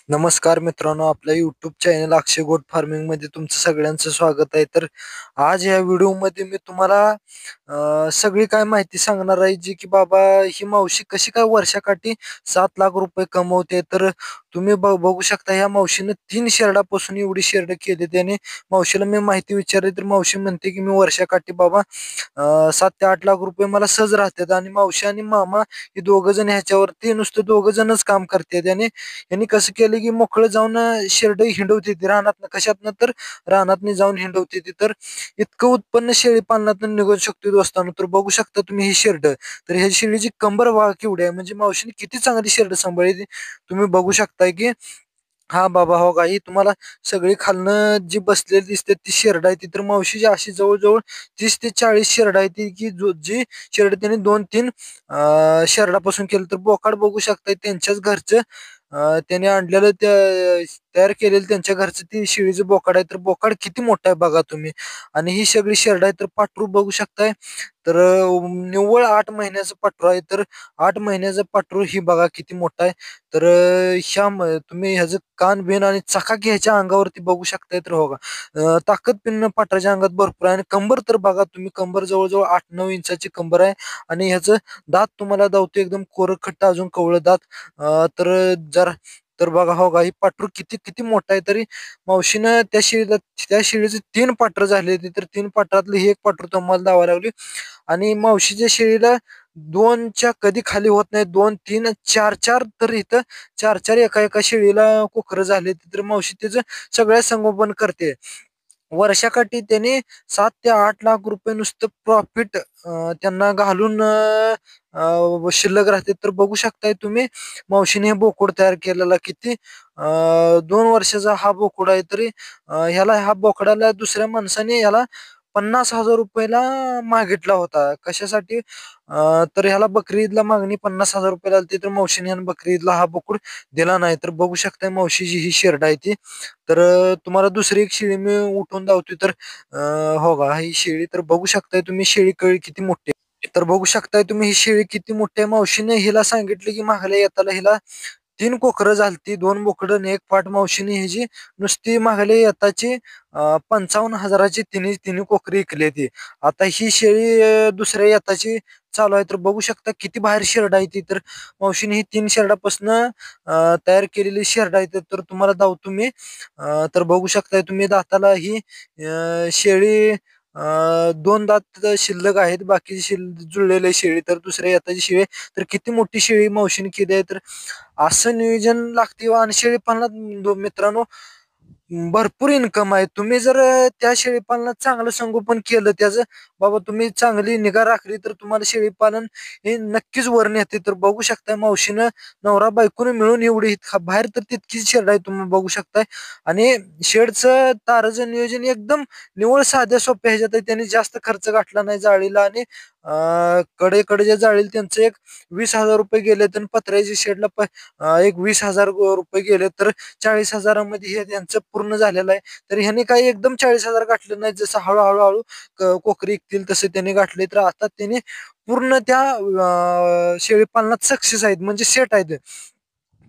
नमस्कार मित्रांनो, आपल्या YouTube चॅनल अक्षय गोट फार्मिंग मध्ये तुमचं सगळ्यांचं स्वागत आहे. तर आज या व्हिडिओमध्ये मी तुम्हाला सगळी काय माहिती सांगणार आहे, जी की बाबा ही मावशी कशी काय वर्षाकाठी 7 लाख रुपये कमवते. तर तुम्ही बघू शकता, ह्या मावशीनं 3 शेरडापासून एवढी शेरड केली. त्याने मावशीला मी माहिती विचारली तर मावशी म्हणते की मी वर्षाकाठी बाबा 7 ते 8 लाख रुपये मला सहज राहतात. आणि मावशी आणि मामा हे दोघ जण ह्याच्यावरती नुसतं दोघ जणच काम करतात. आणि यांनी कसं केलं की मोकळं जाऊन शेरड हिंडवते ती रानातनं, कशातनं तर रानातनं जाऊन हिंडवते ती. तर इतकं उत्पन्न शेळी पालनातून निघू शकतो दोस्तांनो. तर बघू शकता तुम्ही ही शेरड, तर ह्या शेळीची कंबर बघा केवढी आहे, म्हणजे मावशीने किती चांगली शेरड सांभाळली तुम्ही बघू शकताय की. हा बाबा हो गाई, तुम्हाला सगळी खालनं जी बसलेली दिसते ती शेरड आहे ती. तर मावशीची अशी जवळजवळ 30 ते 40 शेरड आहे ती, की जी शेरड त्यांनी 2-3 शेरडापासून केलं. तर बोकाड बघू शकताय त्यांच्याच घरचं, त्याने आणलेलं त्या तयार केलेलं त्यांच्या घरचं ती शेळीचं बोकाड आहे. तर बोकाड किती मोठा आहे बघा तुम्ही. आणि ही सगळी शेरड आहे. तर पाखरू बघू शकताय, तर निव्वळ 8 महिन्याचं पाखरू आहे. तर 8 महिन्याचं पाखरू ही बघा किती मोठा आहे. तर तुम्ही ह्याचं कान बिन आणि चकाकी ह्याच्या अंगावरती बघू शकताय. तर हो का, ताकद पिन पाठराच्या अंगात भरपूर आहे. आणि कंबर तर बघा तुम्ही, कंबर जवळजवळ 8-9 इंचाची कंबर आहे. आणि ह्याचं दात तुम्हाला दावतो एकदम कोरखट्टा अजून कवळं दात. तर जर तर बघा हो का, ही पाखरू किती किती मोठा आहे. तरी मावशीनं त्या शेळीचे 3 पाखरं झाले. तर 3 पाखरातलं ही एक पाखरू तुम्हाला दावायला लागली. आणि मावशीच्या शेळीला 2च्या कधी खाली होत नाही. 2, 3, 4 तर इथं 4 एका एका शेळीला कोकरं झाले. तर मावशी त्याचं सगळ्या संगोपन करते. वर्षाकाठी त्याने 7 ते 8 लाख रुपये नुसतं प्रॉफिट त्यांना घालून शिल्लक राहते. तर बघू शकताय तुम्ही, मावशीने हे बोकड तयार केलेला किती 2 वर्षाचा हा बोकड आहे. तरी ह्या बोकडाला दुसऱ्या माणसाने ह्याला 50,000 रुपयाला मागितला होता. कशासाठी? तर ह्याला बकरी ईदला मागणी 50,000 रुपयाला आलती. तर मावशीने ह्याला बकरी ईदला हा बोकड दिला नाही. तर बघू शकताय मावशीची ही शेरड आहे ती. तर तुम्हाला दुसरी एक शेळी मी उठवून दावतोय. तर हो का, ही शेळी तर बघू शकताय तुम्ही, शेळी कळी किती मोठी आहे. तर बघू शकताय तुम्ही ही शेळी किती मोठी आहे. मावशीने हिला सांगितलं की मागल्या येताला हिला 3 कोकरं झालती, 2 बोकडं आणि 1 पाट. मावशीने ह्याची नुसती मागल्या येताची 55,000ची तिन्ही तिन्ही कोकरी विकली ती. आता ही शेळी दुसऱ्या येताची चालू आहे. तर बघू शकता किती बाहेर शेरड आहे ती. तर मावशीने ही 3 शेरडापासून तयार केलेली शेरड आहे. तर तुम्हाला दावतो मी. तर बघू शकताय तुम्ही, दाताला ही शेळी 2 दात शिल्लक आहेत, बाकी जुळलेली शेळी. तर दुसऱ्या येताची शेळी, तर किती मोठी शेळी मावशीने केली आहे. तर असं नियोजन लागते. आणि शेळी पालनात मित्रांनो भरपूर इन्कम आहे. तुम्ही जर त्या शेळीपालनात चांगलं संगोपन केलं, त्याचं बाबा तुम्ही चांगली निगा राखली, तर तुम्हाला शेळीपालन हे नक्कीच वर नेते. तर बघू शकताय मावशीनं नवरा बायकोनं मिळून एवढी बाहेर तर तितकीच शेड आहे तुम्ही बघू शकताय. आणि शेडचं ताराचं नियोजन एकदम निव्वळ साध्या सोप्या ह्याच्यात आहे. त्यांनी जास्त खर्च गाठला नाही जाळीला. आणि कडेच्या जाळीला त्यांचं एक 20,000 रुपये गेले. तर पत्र्याच्या शेडला एक 20,000 रुपये गेले. तर 40,000मध्ये हे त्यांचं पूर्ण झालेलं आहे. तर ह्याने काही एकदम 40,000 गाठले नाही, जसं हळूहळू कोकरी ऐकतील तसे त्यांनी गाठले. तर आता त्याने पूर्ण त्या शेळीपालनात सक्सेस आहेत, म्हणजे सेट आहेत.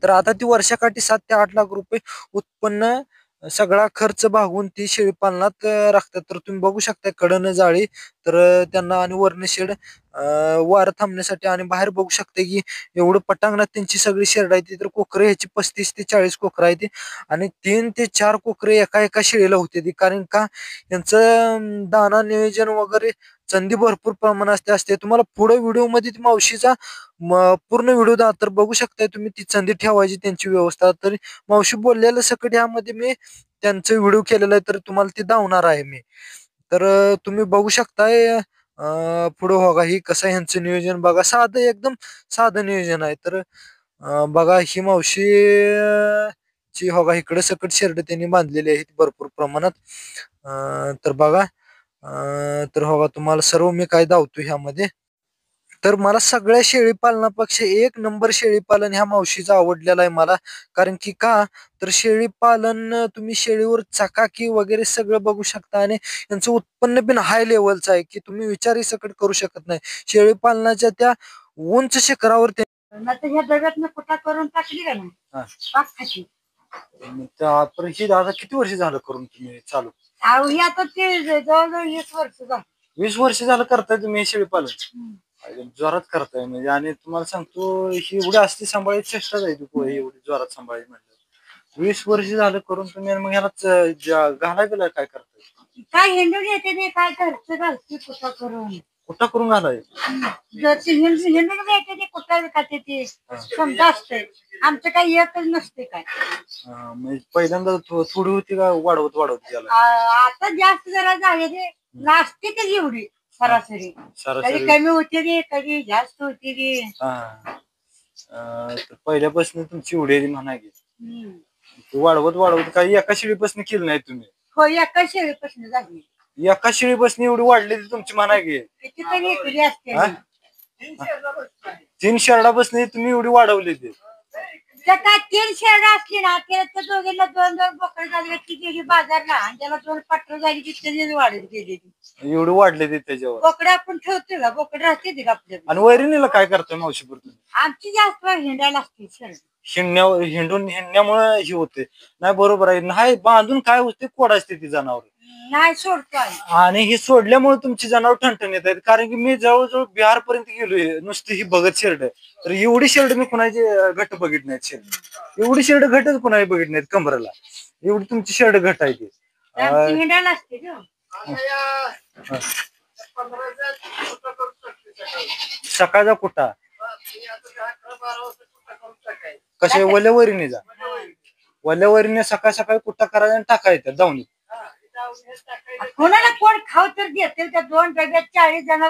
तर आता ती वर्षाकाठी 7 ते 8 लाख रुपये उत्पन्न, सगळा खर्च भागून ती शेळीपालनात राखतात. तर तुम्ही बघू शकता कडनं जाळी, तर त्यांना आणि वरनं शेड वारं थांबण्यासाठी. आणि बाहेर बघू शकता की एवढं पटांगणात त्यांची सगळी शेड आहे. तर कोकरे ह्याची 35 ते 40 कोकरं आहे. आणि 3 ते 4 कोकरे एका एका शेळीला होते ती. कारण का, यांचं दाना नियोजन वगैरे संधी भरपूर प्रमाणात असते. तुम्हाला पुढे व्हिडिओ मध्ये मावशीचा पूर्ण व्हिडिओ दा, तर बघू शकताय तुम्ही ती संधी ठेवायची त्यांची व्यवस्था. तर मावशी बोललेलं सकट यामध्ये मी त्यांचं व्हिडिओ केलेला आहे, तर तुम्हाला ते दावणार आहे मी. तर तुम्ही बघू शकताय पुढं बघा ही कसं ह्यांचं नियोजन बघा, साधं एकदम साधं नियोजन आहे. तर बघा ही मावशी ची हो का, इकडे सकट शेरड त्यांनी बांधलेली आहेत भरपूर प्रमाणात. तर बघा, तर हो का, तुम्हाला सर्व मी काय दावतो ह्यामध्ये. तर मला सगळ्या शेळीपालनापेक्षा 1 नंबर शेळीपालन ह्या मावशीचं आवडलेलं आहे मला. कारण की का, तर शेळीपालन तुम्ही शेळीवर चकाकी वगैरे सगळं बघू शकता. आणि यांचं उत्पन्न पण हाय लेवलचं आहे, की तुम्ही विचारही सकट करू शकत नाही. शेळीपालनाच्या त्या उंच शिखरावर नाही तर ह्या डब्यातनं कुटा करून टाकली का नाही, हा. पाच खाची ही दादा किती वर्ष झालं करून तुम्ही चालू? अहो ही आता ते जवळजवळ 20 वर्ष झाली. 20 वर्ष झालं करताय तुम्ही हे शेळीपालन? जोरात करताय म्हणजे. आणि तुम्हाला सांगतो ही एवढी असती सांभाळायची चेष्टा जायची एवढी जोरात सांभाळायची म्हणजे. 20 वर्ष झालं करून तुम्ही, मग ह्याला घालाय बिलाय काय करताय? काय हिंडून येते ते काय घरचं घालते कुठं करून. कुठं करून घालाय? जर ते हिंडून येते ते कुठं खाते ते समजा असतंय. आमचं काही एकच नसते काय. म्हणजे पहिल्यांदा थोडी होती का वाढवत वाढवत गेला? आता जास्त जरा झाले ते नाचते ते एवढी सरासरी. कधी कमी होते रे, कधी जास्त होते रे. पहिल्यापासून तुमची एवढी म्हणा की वाढवत वाढवत काही एका शेळीपासून केलं नाही तुम्ही? हो, एका शेळीपासून झाली. एका शेळीपासून एवढी वाढलेली तुमची म्हणा की कितीतरी एकरी असते. 3 शेरडापासून तुम्ही एवढी वाढवली ती? काय 3 शेरडा असली ना त्या दोघीला 2-2 बोकडं झाली ती गेली बाजारला आणि त्याला 2 पात्र झाली की त्याची वाढत गेली. एवढी वाढली ती त्याच्यावर? बोकडं आपण ठेवतो का, बोकडं राहते ते आपल्या. आणि वैरणीला काय करतोय मावशीपूर तुम्ही? आमची जास्त हिंडायला असते शेरड. हिंडण्यामुळे ही होते नाही? बरोबर आहे. नाही बांधून काय होते कोड असते ती जनावर नाही सोडतो. आणि हे सोडल्यामुळे तुमची जनावर ठणठण येत आहेत. कारण की मी जवळजवळ बिहार पर्यंत गेलोय नुसती ही बघत शेरड. तर एवढी शेरड मी कुणाची घट बघित नाहीत. शेरड एवढी शेरड घटच कुणाही बघित नाहीत कमरेला. एवढी तुमची शेरड घट आहे ती. हिंडायला असते. सकाळचा कुठा कशा वल्या वरीने वल्या वरीने सकाळ सकाळी कुठा करायचा आणि टाकायचं जाऊन. कोणाला कोण खाऊ तर देते त्या 2 डब्यात 40 जणांना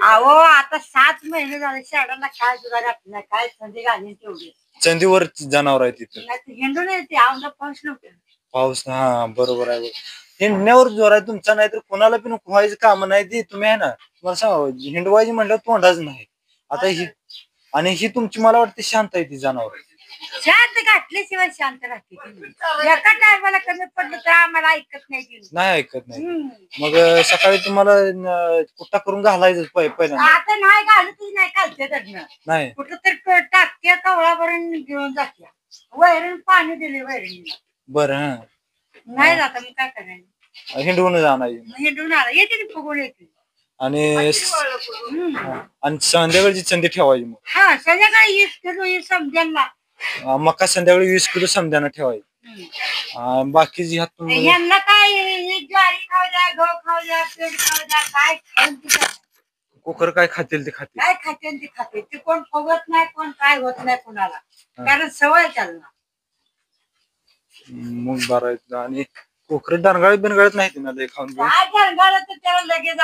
अहो आता 7 महिने झाले शेरडाला काय जुगार आपल्याला काय संधी घालीन तेवढी. चंदीवर जनावर आहे तिथं हिंडून येते. आमचा पाऊस नव्हता. पाऊस हा बरोबर आहे. हिंडण्यावर जोर आहे तुमचा. नाही तर कोणाला पण व्हायचं काम नाही ती. तुम्ही आहे ना तुम्हाला सांगा हिंडवायची म्हणलं तोंडाच नाही आता ही. आणि ही तुमची मला वाटते शांत आहे ती जनावर. शांत घातल्याशिवाय शांत राहते. एका टायमाला कमी पडलं तर आम्हाला ऐकत नाही ऐकत नाही. मग सकाळी तुम्हाला कुठा करून घालायचं पहिल्यांदा? आता नाही घालतच नाही. कालच्या नाही कुठं तर टाकत्या कवळाभरून घेऊन जात्या. वैरण पाणी दिले वैरणीला. बरं नाही जाता मग काय करायचं. हिंडवून जाणार. हिंडून आला येते फुगून येते. आणि संध्याकाळची चंदी ठेवायची. मग हा संध्याकाळी 20 किलो समजायला. मका संध्याकाळी 20 किलो समजायला ठेवायची. बाकीची यांना काय ज्वारी खाऊ द्या, गहू खाऊ द्या, पेंड खाऊ द्या, काय खाऊन कोकर काय खातील ते खातील. काय खातील ते खातील. ते कोण फुगत नाही, कोण काय होत नाही कोणाला. कारण सवय त्यांना. मग बरं. आणि कोकर डरगाळी बिनगाळत नाही ना खाऊन? काय डरगाळत तर त्याला लगेच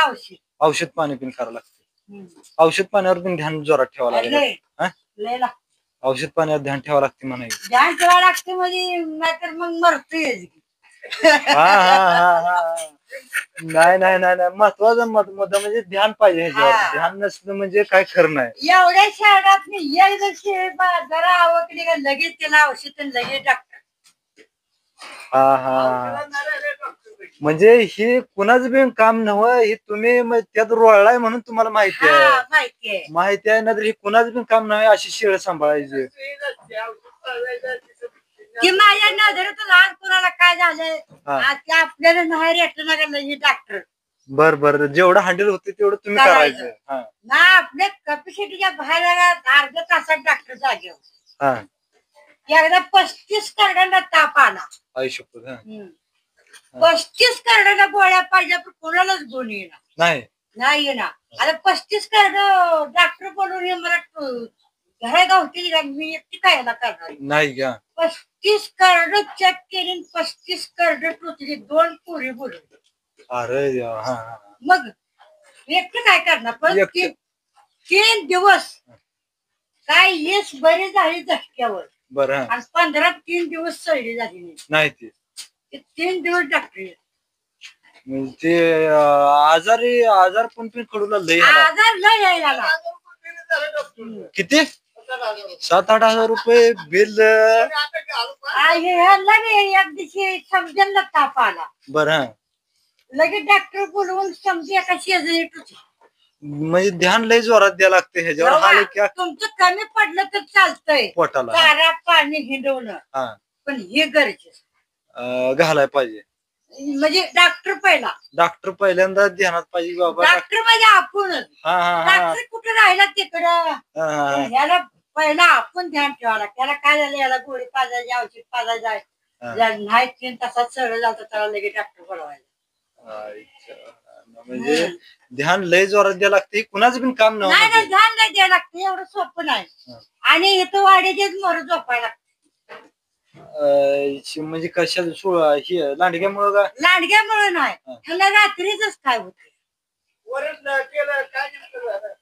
औषध पाणी पण करावं लागतं. औषध पाण्यावर पण ध्यान जोरात ठेवावं लागेल. औषध पाण्यावर ध्यान ठेवावं लागते म्हणायचं. ध्यान ठेवावं लागते म्हणजे नाहीतर मग मरतोय. नाही नाही नाही नाही महत्वाचा मुद्दा म्हणजे ध्यान पाहिजे ह्याच्यावर. ध्यान नसलं म्हणजे काय खरं नाही. एवढ्या शहरात जरा आवकली का लगेच त्याला औषध लगेच टाकतात. म्हणजे हे कुणाचं बी काम नव्हतं. हे तुम्ही त्यात रोळलाय म्हणून तुम्हाला माहिती आहे ना. तर हे कुणाचं बी काम नाही अशी शेळ सांभाळायची. की माझ्या नजरेतून आज कुणाला काय झालंय आपल्याला नाही रेटलं डॉक्टर. बर जेवढं हँडल होते तेवढं तुम्ही करायचं. ना आपल्या कॅपॅसिटीच्या बाहेर अर्ध्या तासात डॉक्टर जागेवर. एकदा 35 करड्यांना ताप आला. 35 करड्याला गोळ्या पाहिजे पण कोणालाच गुण येणार नाही येणार. आता 35 करड डॉक्टर बोलून मला घरागाव होती मी एकटी खायला करणार नाही का. 35 करड चेक केली. 35 करड टोचली. 2 पोरी बोलवली. अरे मग एकटी काय करणार. पण 3 दिवस काय येस बरी झाली झटक्यावर. बरं. आणि 15 3 दिवस सळी झाली नाही. ते 3 दिवस डॉक्टर म्हणजे आजार पण कडूला लय आजार लय यायला. किती 7-8 हजार रुपये बिल. एक दिवशी समजेल ताप आला. बरं. लगेच डॉक्टर बोलवून समजे एका शेजारी टोचली. म्हणजे ध्यान लय जोरात द्यायला लागते ह्याच्यावर. हाल की तुमचं कमी पडलं तर चालतंय पोटाला चारा पाणी हिंडवणं, पण हे गरजेचं घालाय पाहिजे. म्हणजे डॉक्टर पहिल्यांदा ध्यानात पाहिजे बाबा. डॉक्टर म्हणजे आपणच. डॉक्टर कुठे राहिला तिकडं, याला पहिला आपण ध्यान ठेवायला. त्याला काय झालं, याला गोळी पाजायची, औषध पाजायचं नाही, 3 तासात सरळ जातं, त्याला लगेच डॉक्टर बोलवायला. म्हणजे ध्यान लय जोरात द्यायला लागते, कुणाचं पण काम नाही. ध्यान नाही द्यायला लागते, एवढं सोपं नाही. आणि इथं वाड्याचेच मोर झोपायला लागते. म्हणजे कशा लांडग्यामुळं का? लांडग्यामुळं नाही, ह्याला रात्रीच काय होतंय,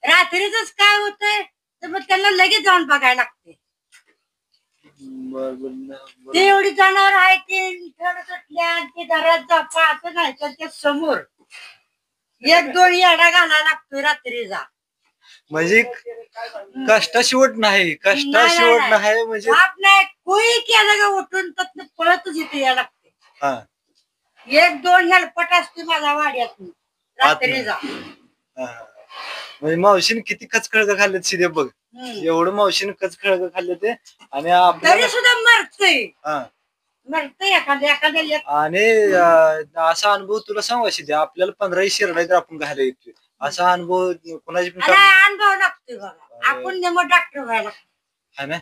रात्रीच काय होतंय, तर मग त्याला लगेच जाऊन बघायला लागते. ते एवढी जनावर आहे ते सुटल्या ते घरात जापा असं नाही, त्याच्या समोर 1-2 येडा घालायला लागतोय रात्रीचा. म्हणजे कष्टाशिवट नाही, कष्टाशिवट नाही म्हणजे नाही. कोई केलं का उठून तर पळतच इथे यायला लागते. 1-2 हेलपट असते माझ्या वाड्यात रात्रीचा. म्हणजे मावशीने किती कचखळग खाल्ले सिधे बघ, एवढं मावशीने कचखळग खाल्ले ते. आणि तरी सुद्धा मरतय एखाद्या. आणि असा अनुभव तुला सांगू शिदे, आपल्याला 15 शिरडा तर आपण घायला येतोय, असा अनुभव कोणाची पण अनुभव लागतोय बघा. आपण नेमकं डॉक्टर व्हायला है ना.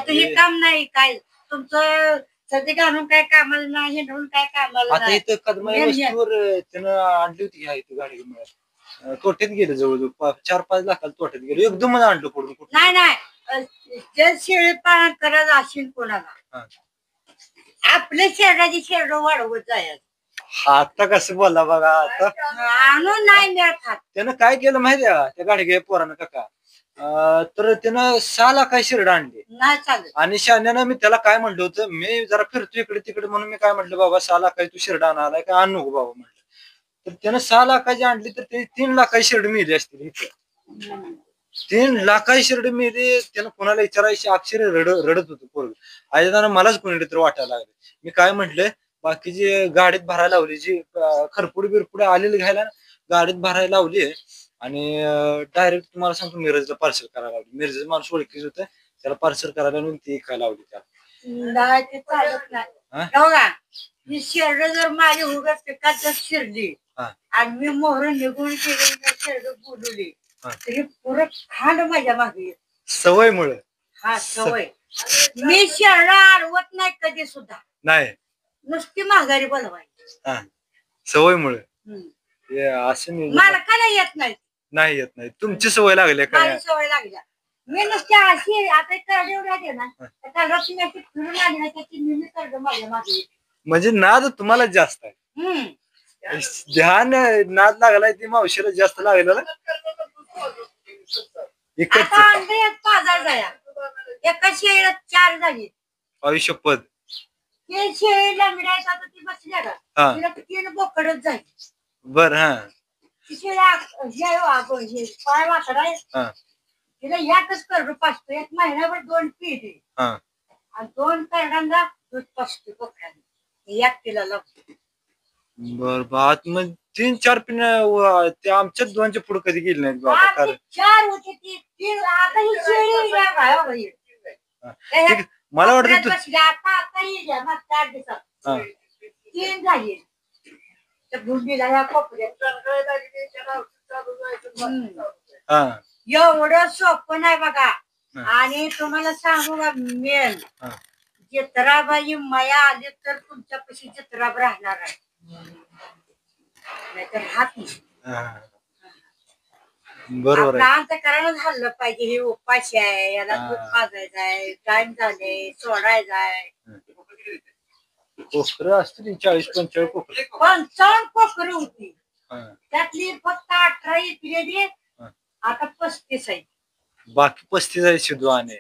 हे काम नाही काय तुमचं सध्या घालून काय कामाला नाही, हिंडून काय कामाला. आता इथं कदमाई वस्तीवर त्यानं आणली होती गाडी, तोट्यात गेलं, जवळजवळ 4-5 लाखाला तोट्यात गेलो, एकदम आणलं पडून. नाही जे शेळीपालन करत असेल कोणाला, आपल्या शरीराची शेरड वाढवत जायचं. आता कसं बोलला बघा, आता आणून नाही मिळत. त्यानं काय केलं माहितीये का, त्या गाडगे पोरानं काका, तर त्यानं 6 लाखाची शिरड आणली नाही चालत. आणि शान्यानं मी त्याला काय म्हणलं होतं, मी जरा फिरतो इकडे तिकडे म्हणून मी काय म्हटलं, बाबा 6 लाखाची तू शिरड आणायला काय आणू नको बाबा म्हटलं. तर त्यानं 6 लाखाची आणली, तर ते 3 लाखाची शिरड मिळली असतील इथं. 3 लाखाची शिरड मिळली. त्यानं कोणाला विचारायची अक्षर रडत होतो पोरग. आयदाना मलाच कोणी तर वाटायला लागलं. मी काय म्हटलं, बाकीची गाडीत भरायला लावली, जी खरपुडी बिरपुडी आलेली घ्यायला गाडीत भरायला लावली, आणि डायरेक्ट तुम्हाला सांगतो मिरजला पार्सल करायला लावली. मिरज माणूस ओळखीच होतं, त्याला पार्सल करायला लावून ती खायला लावली त्याला. ते चालत नाही. शेरड जर माझी उगाच पिकात जर शिरली आणि मी मोहर निघून गेली, शेरड बोलवली, तरी पुरं खांड माझ्या मागे. सवयमुळे. हा सवय. मी शेरड अडवत नाही कधी सुद्धा नाही, नुसती माघारी बोलवायची. सवयमुळे असं मालकाला येत नाही तुमची सवय लागली काय? सवय लागली. मी नुसती अशी आता करडे उडाले ना, फिरून आली ना, त्याची नेहमी करड माझ्या मागे. म्हणजे नाद तुम्हाला जास्त आहे. ध्यान नाद लागलाय ती मावशीला जास्त लागलेला. एका शेळीला 4 झाली. आयुष्यपद ते शेळीला मिळायचं आता ती बसल्या का, तिला 3 बोकडच झाली. बर. पाय वाकडा आहे, तिला यातच करडू पाचतो. 1 महिन्याभर 2 पिढी आणि 2 करडांना दूध पाचतो बोकडांना, एक तिला लागतो. बर बात मग 3-4 पिन ते आमच्या 2च्या पुढे कधी गेली नाहीत बाबा. 4 होती ती 3. आता ही शेळी मला वाटतं आता ही घ्या मग 4 दिवसात 3 झाली. त्या भुंडीला ह्या कोपऱ्यात एवढं सोपं नाही बघा. आणि तुम्हाला सांगू का, मेन जत्राबाई माया आली तर तुमच्यापाशी जत्राब राहणार आहे, नाहीतर राहत नाही. बरोबर. अंतःकरण झालं पाहिजे. हे उपाशी आहे, याला दूध पाजायचं आहे, टाइम झाले, सोडायचं आहे. कोकरं असतील 40-45 कोकरं. 55 कोकरं होती, त्यातली फक्त 18 इकलेली, आता 35 आहे. बाकी 35 आहे शिदू. आणि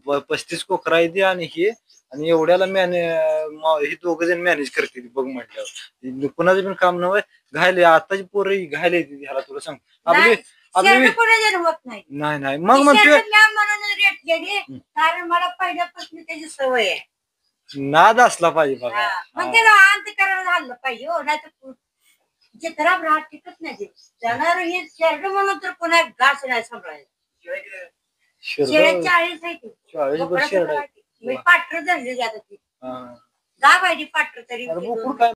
35 कोकरा आहे आणि हे, आणि एवढ्याला हे 2 जण मॅनेज करतील बघ म्हटल्यावर. कुणाचं पण काम नव्हे. घायले आताची पोरं घायले ह्याला, तुला सांग आपली नाही. मग म्हणतोय कारण मला पहिल्यापासून त्याची सवय आहे. नाद असला पाहिजे बघा. मग त्याला अंतःकरण झालं पाहिजे हो, नाही तर चित्रात राहत टिकत नाही जनावर हे शेरड म्हणून तर पुन्हा घास नाही सांभाळायला. शेळ्या 40 आहे ती. मी पाठर धरली जात ती. गाव आहे ती पाठर तरी.